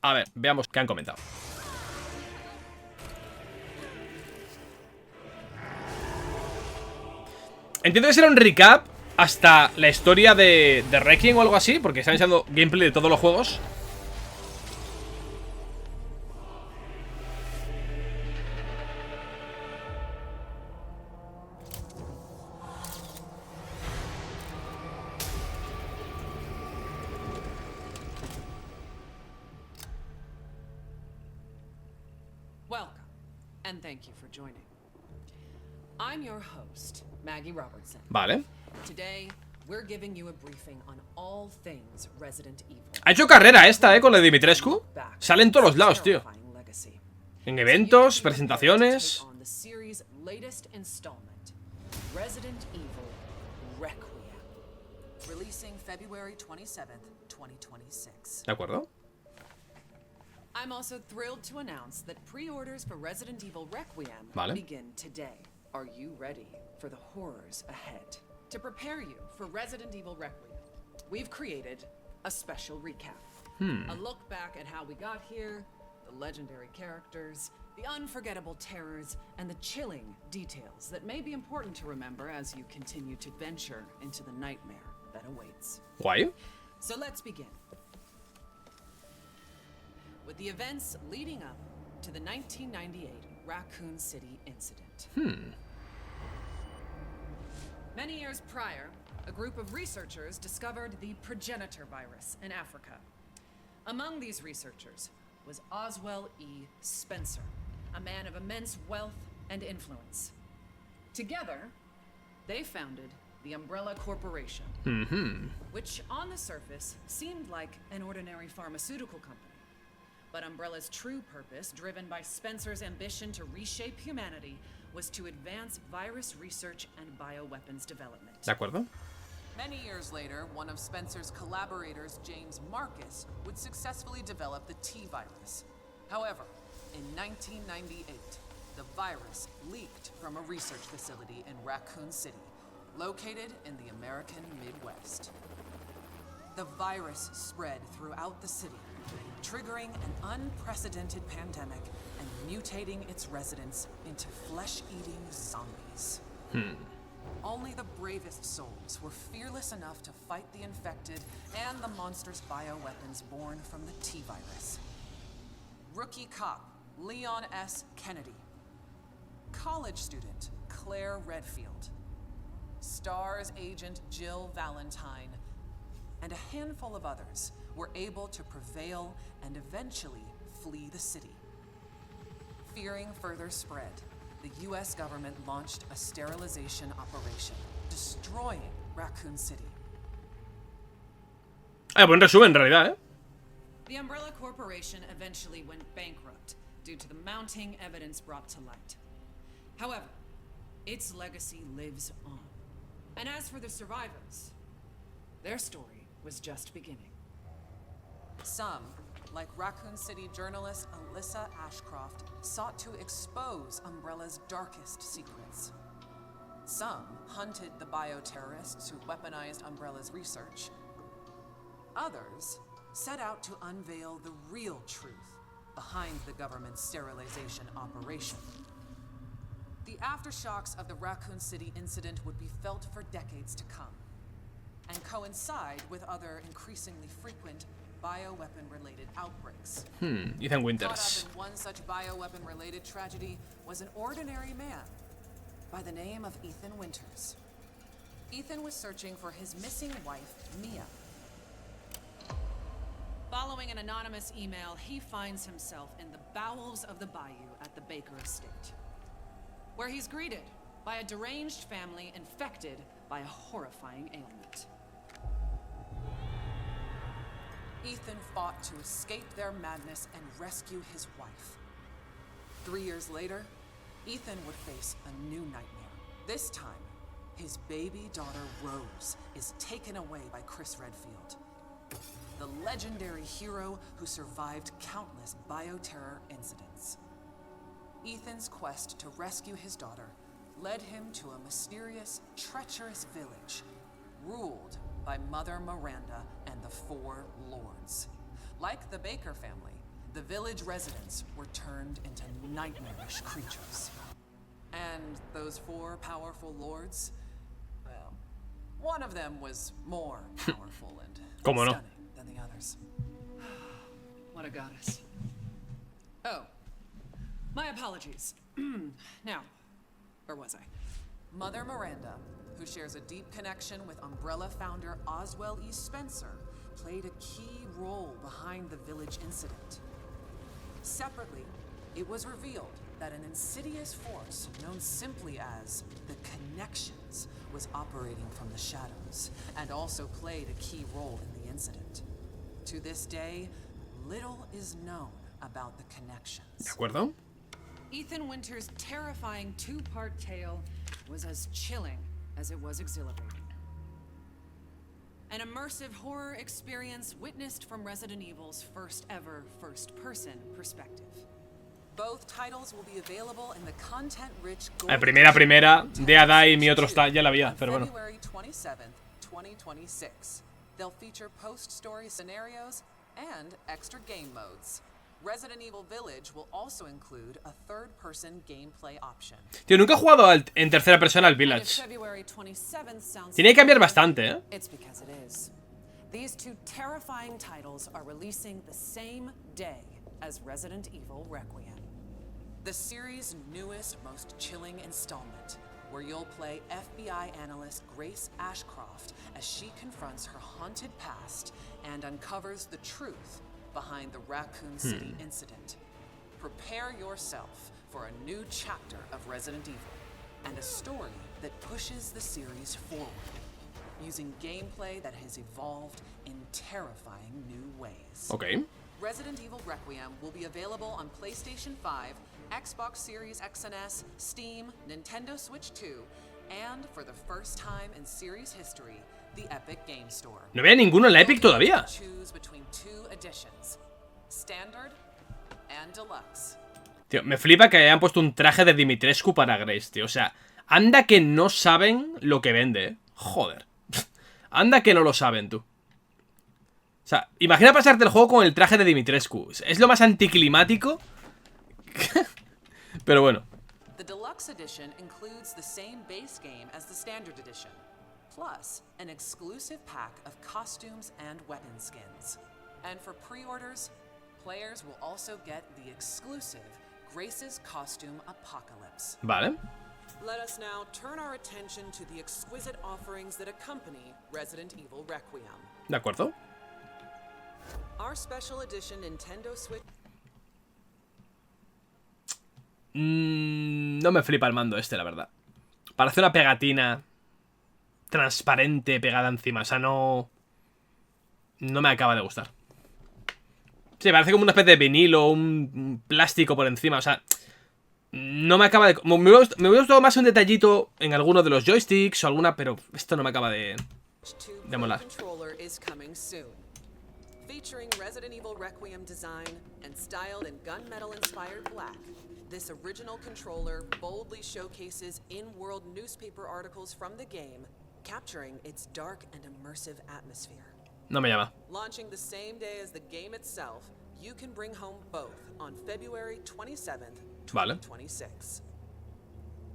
A ver, veamos qué han comentado. Entiendo que será un recap hasta la historia de Requiem o algo así, porque están enseñando gameplay de todos los juegos. Welcome, and thank you for joining. I'm your host, Maggie Robertson. Vale. Today, we're giving you a briefing on all things Resident Evil. Ha hecho carrera esta, con la de Dimitrescu. Sale en todos los lados, tío. En eventos, presentaciones. Resident Evil Requiem. Releasing February 27th, 2026. De acuerdo. I'm also thrilled to announce that pre-orders for Resident Evil Requiem begin today. Are you ready for the horrors ahead? To prepare you for Resident Evil Requiem, we've created a special recap. A look back at how we got here, the legendary characters, the unforgettable terrors, and the chilling details that may be important to remember as you continue to venture into the nightmare that awaits. Guay. So let's begin. With the events leading up to the 1998 Raccoon City incident. Many years prior, a group of researchers discovered the progenitor virus in Africa. Among these researchers was Oswell E. Spencer, a man of immense wealth and influence. Together, they founded the Umbrella Corporation, which on the surface seemed like an ordinary pharmaceutical company. But Umbrella's true purpose, driven by Spencer's ambition to reshape humanity, was to advance virus research and bioweapons development. De acuerdo. Many years later, one of Spencer's collaborators, James Marcus, would successfully develop the T-virus. However, in 1998, the virus leaked from a research facility in Raccoon City, located in the American Midwest. The virus spread throughout the city, triggering an unprecedented pandemic and mutating its residents into flesh-eating zombies. Only the bravest souls were fearless enough to fight the infected and the monstrous bioweapons born from the T-virus. Rookie cop Leon S. Kennedy. College student Claire Redfield. STARS agent Jill Valentine. And a handful of others were able to prevail and eventually flee the city. Fearing further spread, the US government launched a sterilization operation, destroying Raccoon City. Buen resumen en realidad, The Umbrella Corporation eventually went bankrupt due to the mounting evidence brought to light. However, its legacy lives on. And as for the survivors, their story was just beginning. Some, like Raccoon City journalist Alyssa Ashcroft, sought to expose Umbrella's darkest secrets. Some hunted the bioterrorists who weaponized Umbrella's research. Others set out to unveil the real truth behind the government's sterilization operation. The aftershocks of the Raccoon City incident would be felt for decades to come, and coincide with other increasingly frequent bioweapon-related outbreaks. Ethan Winters. Caught up in one such bioweapon-related tragedy was an ordinary man by the name of Ethan Winters. Ethan was searching for his missing wife, Mia. Following an anonymous email, he finds himself in the bowels of the bayou at the Baker estate, where he's greeted by a deranged family infected by a horrifying ailment. Ethan fought to escape their madness and rescue his wife. 3 years later, Ethan would face a new nightmare. This time, his baby daughter Rose is taken away by Chris Redfield, the legendary hero who survived countless bioterror incidents. Ethan's quest to rescue his daughter led him to a mysterious, treacherous village ruled by Mother Miranda and the Four Lords. Like the Baker family, the village residents were turned into nightmarish creatures. And those 4 powerful lords, well, one of them was more powerful and stunning than the others. What a goddess. Oh, my apologies. Now, where was I? Mother Miranda, who shares a deep connection with Umbrella founder Oswell E. Spencer, played a key role behind the village incident. Separately, it was revealed that an insidious force known simply as the Connections was operating from the shadows and also played a key role in the incident. To this day, little is known about the Connections. ¿De acuerdo? Ethan Winter's terrifying 2-part tale was as chilling as it was exhilarating. An immersive horror experience witnessed from Resident Evil's first ever first-person perspective. Both titles will be available in the content-rich La primera de Ada y mi otro está, ya la había, pero bueno. February 27th, 2026. They'll feature post-story scenarios and extra game modes. Resident Evil Village will also include a third-person gameplay option. Tío, nunca he jugado en tercera persona al Village. Tiene que cambiar bastante, ¿eh? It's because it is. These 2 terrifying titles are releasing the same day as Resident Evil Requiem. The series' newest, most chilling installment, where you'll play FBI analyst Grace Ashcroft as she confronts her haunted past and uncovers the truth behind the Raccoon City incident. Prepare yourself for a new chapter of Resident Evil and a story that pushes the series forward, using gameplay that has evolved in terrifying new ways. Okay. Resident Evil Requiem will be available on PlayStation 5, Xbox Series X and S, Steam, Nintendo Switch 2, and for the first time in series history, the Epic Game Store. No veo ninguno en la Epic todavía. Choose between 2 editions, Standard and Deluxe. Tío, me flipa que hayan puesto un traje de Dimitrescu para Grace, tío. O sea, anda que no saben lo que vende, ¿eh? Joder. Anda que no lo saben, tú. O sea, imagina pasarte el juego con el traje de Dimitrescu. Es lo más anticlimático. Pero bueno. The Deluxe Edition includes the same base game as the Standard Edition, plus an exclusive pack of costumes and weapon skins. And for pre-orders, players will also get the exclusive Grace's Costume Apocalypse. Vale. Let us now turn our attention to the exquisite offerings that accompany Resident Evil Requiem. De acuerdo. Our special edition Nintendo Switch. No me flipa el mando este, la verdad. Parece una pegatina transparente pegada encima. O sea, no me acaba de gustar. Sí, parece como una especie de vinilo, un plástico por encima. O sea, no me acaba de... Me hubiera gustado más un detallito en alguno de los joysticks o alguna, pero esto no me acaba de molar. Featuring Resident Evil Requiem design and styled in gunmetal-inspired black, this original controller boldly showcases in-world newspaper articles from the game, capturing its dark and immersive atmosphere. No me llama. Launching the same day as the game itself, you can bring home both on February 27th, 2026.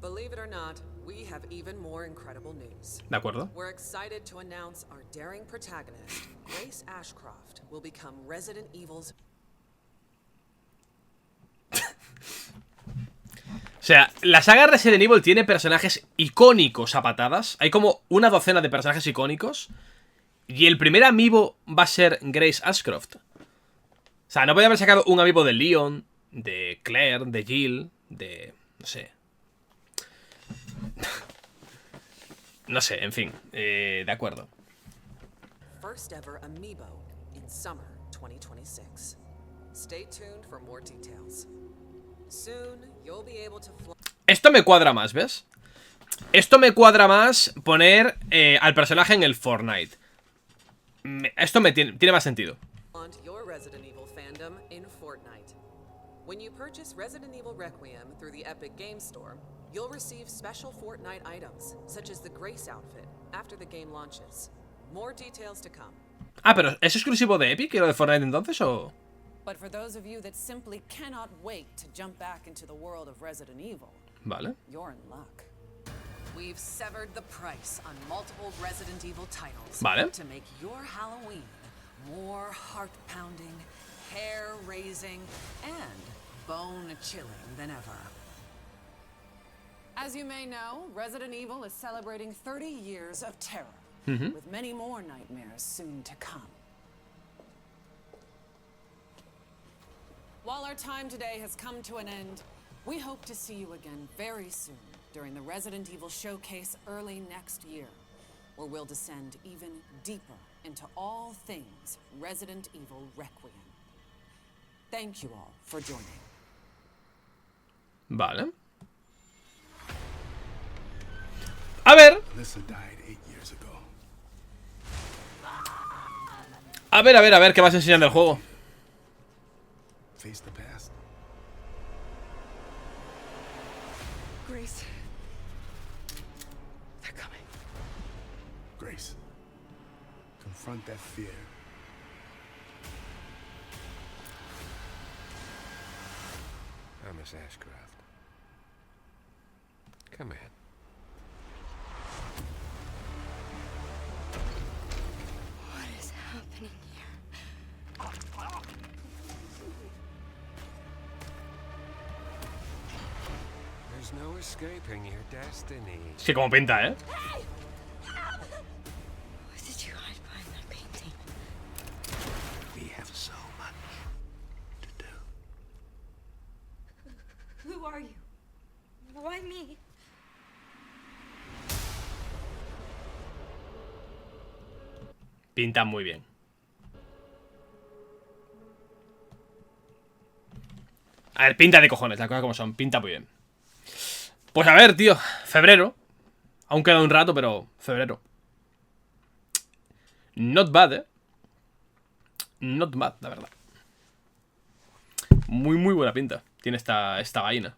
Believe it or not, we have even more incredible news. De acuerdo. We're excited to announce our daring protagonist, Grace Ashcroft, will become Resident Evil's... O sea, la saga Resident Evil tiene personajes icónicos a patadas. Hay como una docena de personajes icónicos. Y el primer amiibo va a ser Grace Ashcroft. O sea, no podía haber sacado un amiibo de Leon, de Claire, de Jill, de... no sé. No sé, en fin. De acuerdo. First ever amiibo in summer 2026. Stay tuned for more details. Soon you'll be able to fly. Esto me cuadra más, ¿ves? Esto me cuadra más poner al personaje en el Fortnite. Esto me tiene más sentido. Your Resident Evil fandom in Fortnite. When you purchase Resident Evil Requiem through the Epic Game Store, you'll receive special Fortnite items, such as the Grace outfit, after the game launches. More details to come. Ah, pero ¿es exclusivo de Epic lo de Fortnite entonces o...? But for those of you that simply cannot wait to jump back into the world of Resident Evil, Vale. you're in luck. We've severed the price on multiple Resident Evil titles Vale. to make your Halloween more heart-pounding, hair-raising, and bone-chilling than ever. As you may know, Resident Evil is celebrating 30 years of terror, with many more nightmares soon to come. While our time today has come to an end, we hope to see you again very soon during the Resident Evil Showcase early next year, where we'll descend even deeper into all things Resident Evil Requiem. Thank you all for joining. Vale. A ver. A ver, ¿qué vas a enseñar del juego? Face the past. Grace. They're coming. Grace. Confront that fear. Miss Ashcroft. Come in. What is happening here? There's no escaping your destiny. Es que como pinta, ¿eh? What did you hide behind that painting? We have so much to do. Who are you? Why me? Pinta muy bien. A ver, pinta de cojones, las cosas como son. Pinta muy bien. Pues a ver, tío. Febrero. Aún queda un rato, pero febrero. Not bad, ¿eh? Not bad, la verdad. Muy, muy buena pinta tiene esta vaina.